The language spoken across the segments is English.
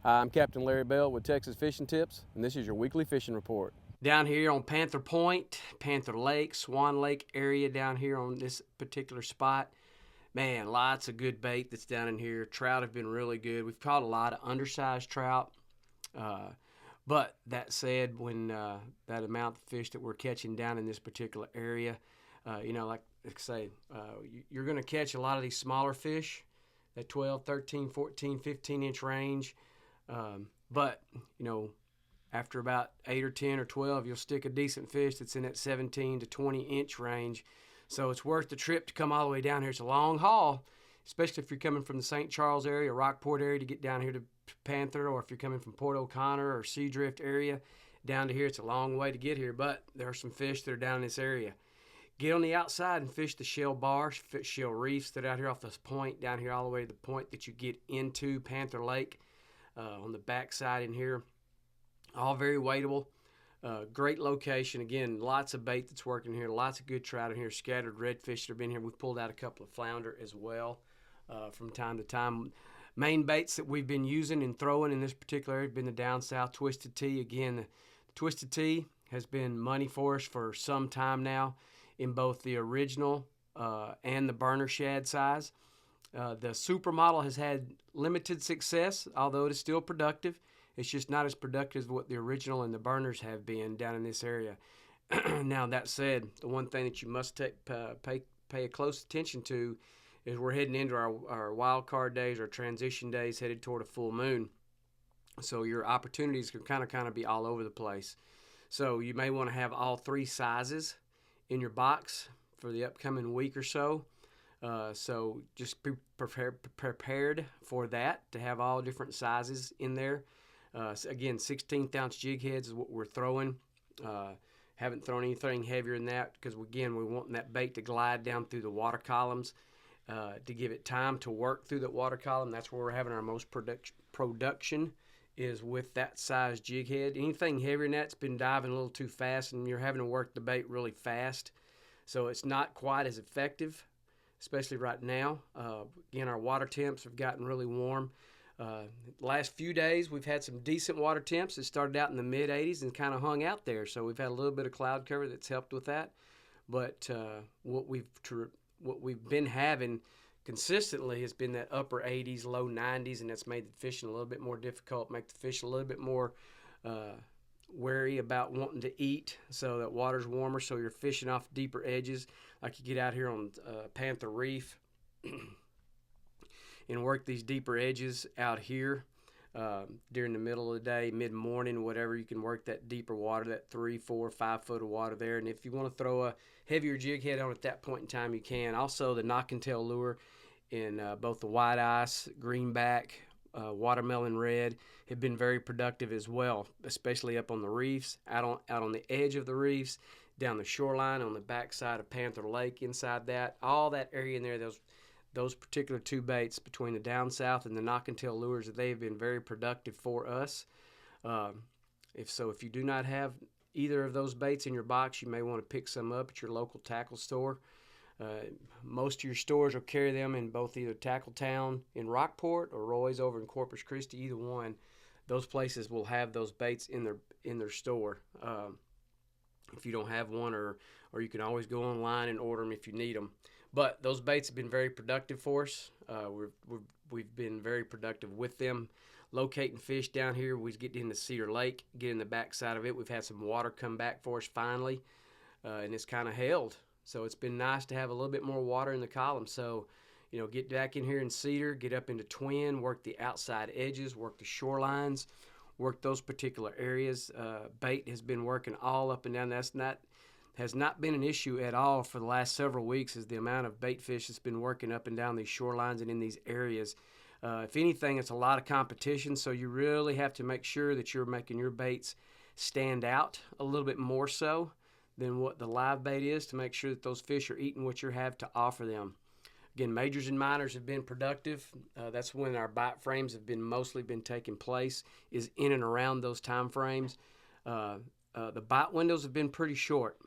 Hi, I'm Captain Larry Bell with Texas Fishing Tips, and this is your weekly fishing report. Down here on Panther Point, Panther Lake, Swan Lake area down here on this particular spot. Man, lots of good bait that's down in here. Trout have been really good. We've caught a lot of undersized trout. Uh, but that said, when that amount of fish that we're catching down in this particular area, like I say, you're going to catch a lot of these smaller fish, that 12, 13, 14, 15-inch range. But, after about 8 or 10 or 12, you'll stick a decent fish that's in that 17 to 20-inch range. So it's worth the trip to come all the way down here. It's a long haul, especially if you're coming from the St. Charles area, Rockport area to get down here to Panther, or if you're coming from Port O'Connor or Seadrift area down to here. It's a long way to get here, but there are some fish that are down in this area. Get on the outside and fish the shell bars, shell reefs that are out here off this point, down here all the way to the point that you get into Panther Lake on the backside in here. All very weightable. Great location. Again, lots of bait that's working here. Lots of good trout in here. Scattered redfish that have been here. We've pulled out a couple of flounder as well from time to time. Main baits that we've been using and throwing in this particular area have been the down south twisted T. Again, the twisted T has been money for us for some time now in both the original and the burner shad size. The supermodel has had limited success, although it is still productive. It's just not as productive as what the original and the burners have been down in this area. Now, that said, the one thing that you must pay a close attention to is we're heading into our wild card days, our transition days, headed toward a full moon. So your opportunities can kind of be all over the place. So you may want to have all three sizes in your box for the upcoming week or so. So just be prepared for that, to have all different sizes in there. Again, 16th ounce jig heads is what we're throwing. Haven't thrown anything heavier than that because, again, we want that bait to glide down through the water columns to give it time to work through that water column. That's where we're having our most production is with that size jig head. Anything heavier than that's been diving a little too fast, and you're having to work the bait really fast. So it's not quite as effective, especially right now. Again, our water temps have gotten really warm. Last few days, we've had some decent water temps. It started out in the mid-80s and kind of hung out there. So we've had a little bit of cloud cover that's helped with that. But what we've been having consistently has been that upper 80s, low 90s, and that's made the fishing a little bit more difficult, make the fish a little bit more wary about wanting to eat. So that water's warmer, so you're fishing off deeper edges, like you get out here on Panther Reef. And work these deeper edges out here during the middle of the day, mid-morning, whatever. You can work that deeper water, that 3, 4, 5 foot of water there. And if you want to throw a heavier jig head on at that point in time, you can. Also, the knock and tail lure in both the white ice, greenback, watermelon red have been very productive as well, especially up on the reefs, out on the edge of the reefs, down the shoreline, on the backside of Panther Lake, inside that. All that area in there, those particular two baits between the down south and the knock and tail lures, they've been very productive for us. If you do not have either of those baits in your box, you may want to pick some up at your local tackle store. Most of your stores will carry them in both either Tackle Town in Rockport or Roy's over in Corpus Christi. Either one, those places will have those baits in their store. If you don't have one, or you can always go online and order them if you need them. But those baits have been very productive for us. We've been very productive with them. Locating fish down here, we get into Cedar Lake, get in the backside of it. We've had some water come back for us finally, and it's kind of held. So it's been nice to have a little bit more water in the column. So, get back in here in Cedar, get up into Twin, work the outside edges, work the shorelines, work those particular areas. Bait has been working all up and down. Has not been an issue at all for the last several weeks, is the amount of bait fish that's been working up and down these shorelines and in these areas. If anything, it's a lot of competition, so you really have to make sure that you're making your baits stand out a little bit more so than what the live bait is, to make sure that those fish are eating what you have to offer them. Again, majors and minors have been productive. That's when our bite frames have been mostly taking place, is in and around those time frames. The bite windows have been pretty short.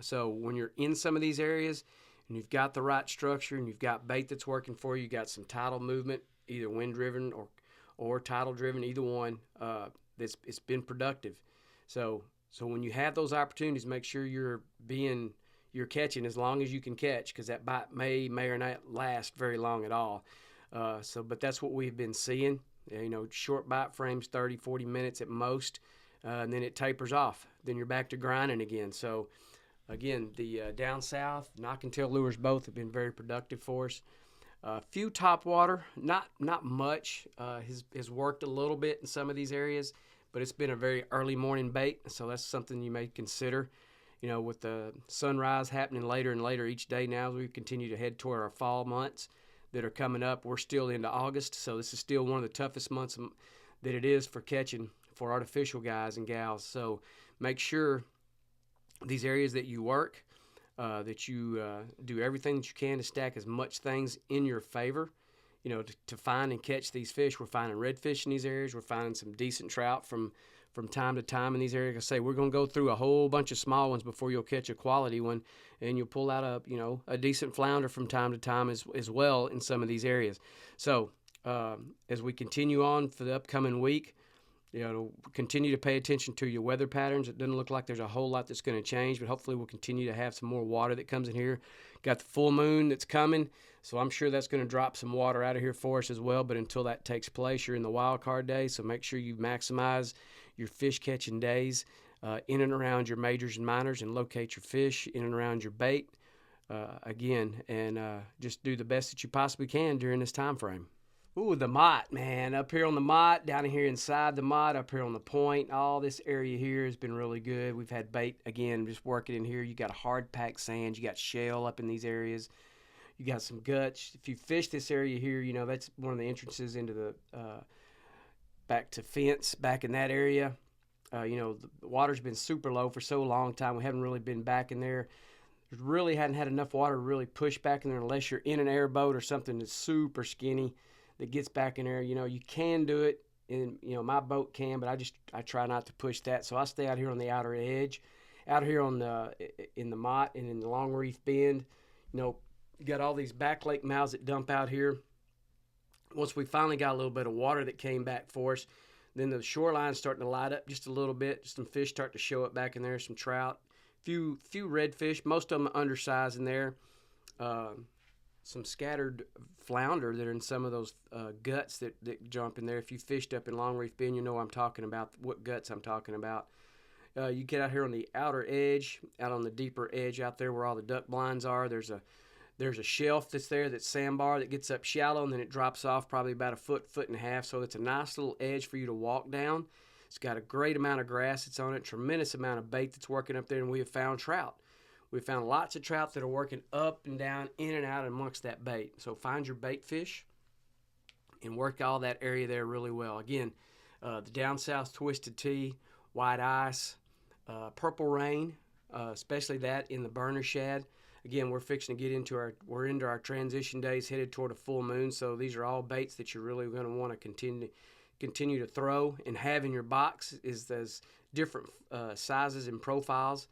So when you're in some of these areas and you've got the right structure and you've got bait that's working for you, you got some tidal movement, either wind driven or tidal driven, either one. It's been productive. So when you have those opportunities, make sure you're catching as long as you can catch, because that bite may or not last very long at all. But that's what we've been seeing. Short bite frames, 30, 40 minutes at most, and then it tapers off. Then you're back to grinding again. So again, the down south knock and tail lures both have been very productive for us. A few top water, not much. Has worked a little bit in some of these areas, but it's been a very early morning bait, so that's something you may consider. With the sunrise happening later and later each day now, as we continue to head toward our fall months that are coming up. We're still into August, so this is still one of the toughest months that it is for catching for artificial guys and gals. So make sure these areas that you work, that you do everything that you can to stack as much things in your favor, to find and catch these fish. We're finding redfish in these areas. We're finding some decent trout from time to time in these areas. Like I say, we're going to go through a whole bunch of small ones before you'll catch a quality one, and you'll pull out a decent flounder from time to time as well in some of these areas. So as we continue on for the upcoming week, continue to pay attention to your weather patterns. It doesn't look like there's a whole lot that's going to change, but hopefully we'll continue to have some more water that comes in here. Got the full moon that's coming, so I'm sure that's going to drop some water out of here for us as well. But until that takes place, you're in the wild card days, so make sure you maximize your fish catching days in and around your majors and minors, and locate your fish in and around your bait and just do the best that you possibly can during this time frame. Ooh, the Mott, man. Up here on the Mott, down here inside the Mott, up here on the point, all this area here has been really good. We've had bait, again, just working in here. You got hard-packed sand. You got shell up in these areas. You got some guts. If you fish this area here, that's one of the entrances into the back to fence, back in that area. The water's been super low for so long time. We haven't really been back in there. Really hadn't had enough water to really push back in there unless you're in an airboat or something that's super skinny that gets back in there. You can do it, and my boat can, but I try not to push that. So I stay out here on the outer edge, out here in the Mott and in the Long Reef Bend. You got all these back lake mouths that dump out here. Once we finally got a little bit of water that came back for us, then the shoreline's starting to light up just a little bit. Some fish start to show up back in there, some trout, few redfish, most of them undersized in there. Some scattered flounder that are in some of those guts that jump in there. If you fished up in Long Reef Bend, you know what I'm talking about, what guts I'm talking about. You get out here on the outer edge, out on the deeper edge out there where all the duck blinds are. There's a shelf that's there, that's sandbar, that gets up shallow, and then it drops off probably about a foot and a half. So it's a nice little edge for you to walk down. It's got a great amount of grass that's on it, tremendous amount of bait that's working up there, and we have found trout. We found lots of trout that are working up and down, in and out amongst that bait. So find your bait fish and work all that area there really well. Again, the down south twisted tea, white ice, purple rain, especially that in the burner shad. Again, we're fixing to get into our transition days, headed toward a full moon. So these are all baits that you're really going to want to continue to throw and have in your box. Is those different sizes and profiles.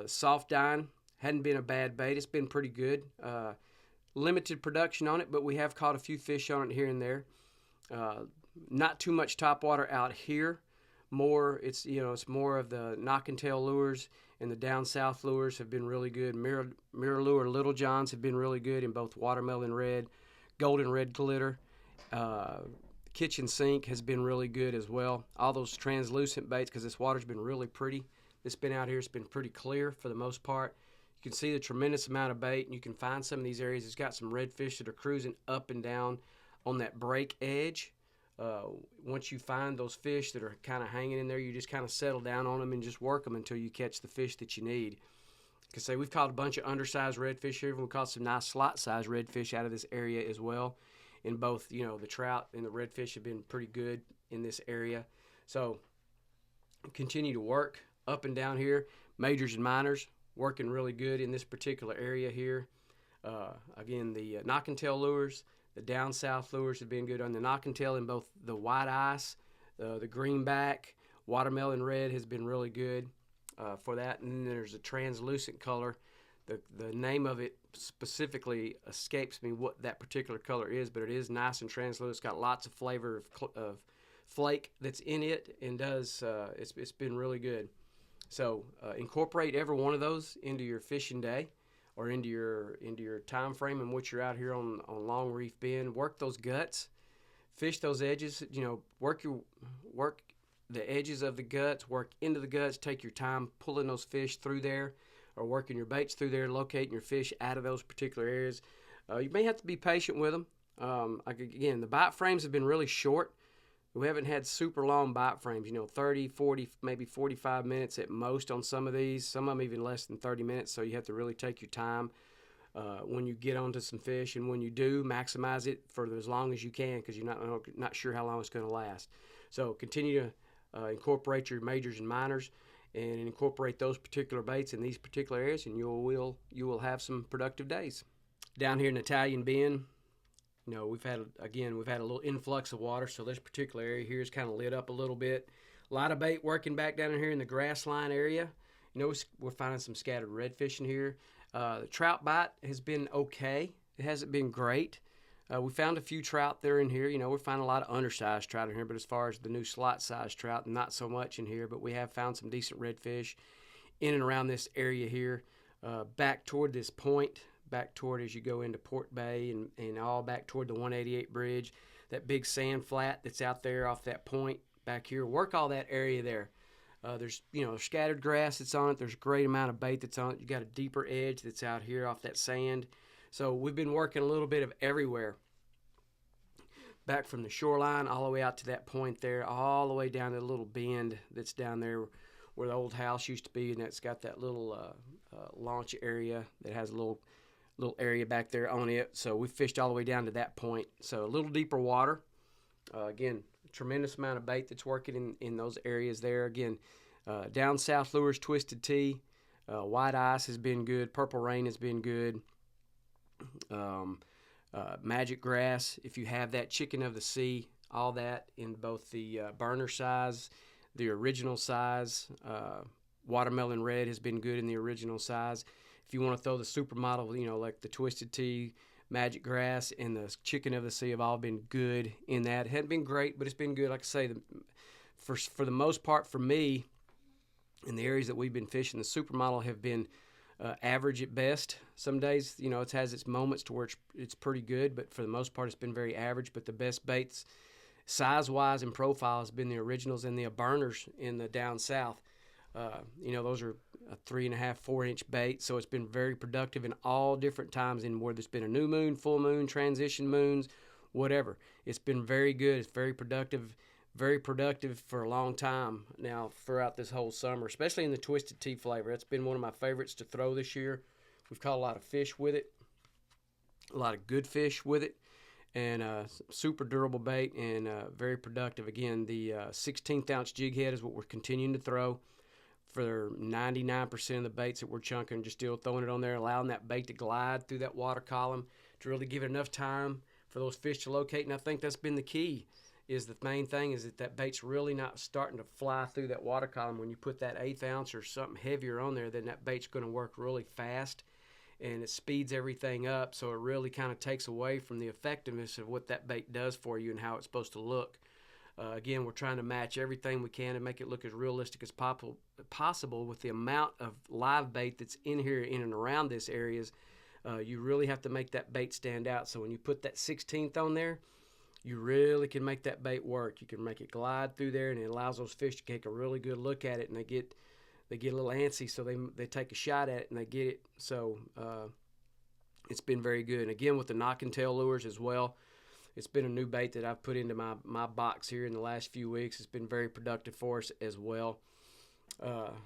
Soft dine hadn't been a bad bait. It's been pretty good. Limited production on it, but we have caught a few fish on it here and there. Not too much top water out here. It's more of the knock and tail lures, and the down south lures have been really good. Mirror lure Little Johns have been really good in both watermelon red, golden red glitter. Kitchen sink has been really good as well. All those translucent baits, because this water's been really pretty. It's been out here. It's been pretty clear for the most part. You can see the tremendous amount of bait, and you can find some of these areas. It's got some redfish that are cruising up and down on that break edge. Once you find those fish that are kind of hanging in there, you just kind of settle down on them and just work them until you catch the fish that you need. Because say we've caught a bunch of undersized redfish here, and we've caught some nice slot-sized redfish out of this area as well. And both, the trout and the redfish have been pretty good in this area. So continue to work up and down here. Majors and minors working really good in this particular area here. Again, the knock and tail lures, the down south lures have been good on the knock and tail in both the white ice, the greenback, watermelon red has been really good for that. And then there's a translucent color, The name of it specifically escapes me what that particular color is, but it is nice and translucent. It's got lots of flavor of flake that's in it, and does it's been really good. So incorporate every one of those into your fishing day, or into your time frame in which you're out here on Long Reef Bend. Work those guts, fish those edges. Work the edges of the guts, work into the guts. Take your time pulling those fish through there, or working your baits through there, locating your fish out of those particular areas. You may have to be patient with them. Again, the bite frames have been really short. We haven't had super long bite frames, 30, 40, maybe 45 minutes at most on some of these. Some of them even less than 30 minutes, so you have to really take your time when you get onto some fish. And when you do, maximize it for as long as you can, because you're not sure how long it's going to last. So continue to incorporate your majors and minors, and incorporate those particular baits in these particular areas, and you will have some productive days. Down here in Italian Bend, we've had a little influx of water, so this particular area here is kind of lit up a little bit. A lot of bait working back down here in the grass line area. We're finding some scattered redfish in here. The trout bite has been okay. It hasn't been great. We found a few trout there in here. We're finding a lot of undersized trout in here, but as far as the new slot-sized trout, not so much in here. But we have found some decent redfish in and around this area here, back toward this point, back toward as you go into Port Bay, and all back toward the 188 bridge, that big sand flat that's out there off that point back here. Work all that area there. There's scattered grass that's on it. There's a great amount of bait that's on it. You got a deeper edge that's out here off that sand. So we've been working a little bit of everywhere, back from the shoreline all the way out to that point there, all the way down to the little bend that's down there where the old house used to be, and that's got that little launch area that has a little area back there on it. So we fished all the way down to that point. So a little deeper water. Again, tremendous amount of bait that's working in those areas there. Again, down south lures, Twisted Tea, White Ice has been good. Purple Rain has been good. Magic Grass, if you have that, Chicken of the Sea, all that in both the burner size, the original size. Watermelon Red has been good in the original size. If you want to throw the supermodel, like the Twisted Tea, Magic Grass, and the Chicken of the Sea have all been good in that. It hadn't been great, but it's been good. Like I say, for the most part, for me, in the areas that we've been fishing, the supermodel have been average at best. Some days, it has its moments to where it's pretty good, but for the most part, it's been very average. But the best baits, size-wise and profile, has been the originals and the burners in the down south. Those are a 3.5, 4-inch bait, so it's been very productive in all different times, in whether it's been a new moon, full moon, transition moons, whatever. It's been very good. It's very productive for a long time now throughout this whole summer, especially in the Twisted Tea flavor. That's been one of my favorites to throw this year. We've caught a lot of fish with it, a lot of good fish with it, and super durable bait, and very productive. Again, the 16th ounce jig head is what we're continuing to throw for 99% of the baits that we're chunking. Just still throwing it on there, allowing that bait to glide through that water column to really give it enough time for those fish to locate. And I think that's been the key. Is the main thing is that bait's really not starting to fly through that water column. When you put that 1/8 ounce or something heavier on there, then that bait's going to work really fast, and it speeds everything up. So it really kind of takes away from the effectiveness of what that bait does for you and how it's supposed to look. Again, we're trying to match everything we can and make it look as realistic as possible with the amount of live bait that's in here, in and around this areas. You really have to make that bait stand out. So when you put that 16th on there, you really can make that bait work. You can make it glide through there, and it allows those fish to take a really good look at it, and they get a little antsy, so they take a shot at it and they get it. So it's been very good. And again, with the knock and tail lures as well, it's been a new bait that I've put into my box here in the last few weeks. It's been very productive for us as well.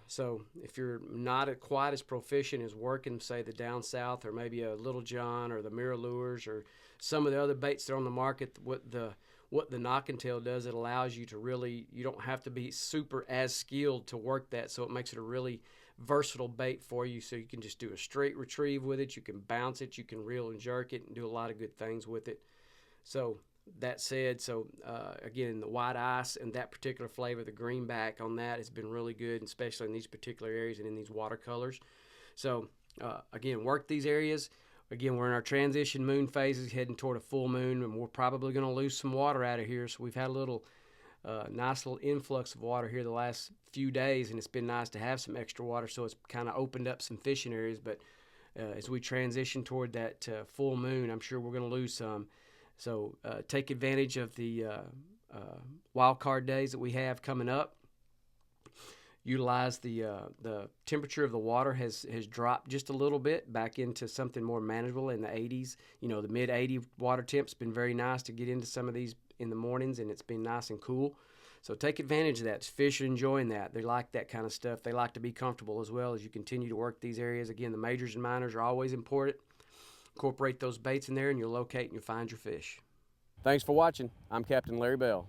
So if you're not quite as proficient as working, say, the down south, or maybe a Little John or the Mirror Lures or some of the other baits that are on the market, what the knock and tail does, it allows you to really, you don't have to be super as skilled to work that, so it makes it a really versatile bait for you. So you can just do a straight retrieve with it, you can bounce it, you can reel and jerk it, and do a lot of good things with it. So that said, again, the White Ice and that particular flavor, the greenback on that has been really good, especially in these particular areas and in these watercolors. So Again, work these areas. Again, we're in our transition moon phases, heading toward a full moon, and we're probably going to lose some water out of here. So we've had a little nice little influx of water here the last few days, and it's been nice to have some extra water. So it's kind of opened up some fishing areas. But as we transition toward that full moon, I'm sure we're going to lose some. So take advantage of the wild card days that we have coming up. Utilize the temperature of the water has dropped just a little bit back into something more manageable in the 80s. You know, the mid 80 water temp's been very nice to get into some of these in the mornings, and it's been nice and cool. So take advantage of that. Fish are enjoying that. They like that kind of stuff. They like to be comfortable as well as you continue to work these areas. Again, the majors and minors are always important. Incorporate those baits in there, and you'll locate and you'll find your fish. Thanks for watching. I'm Captain Larry Bell.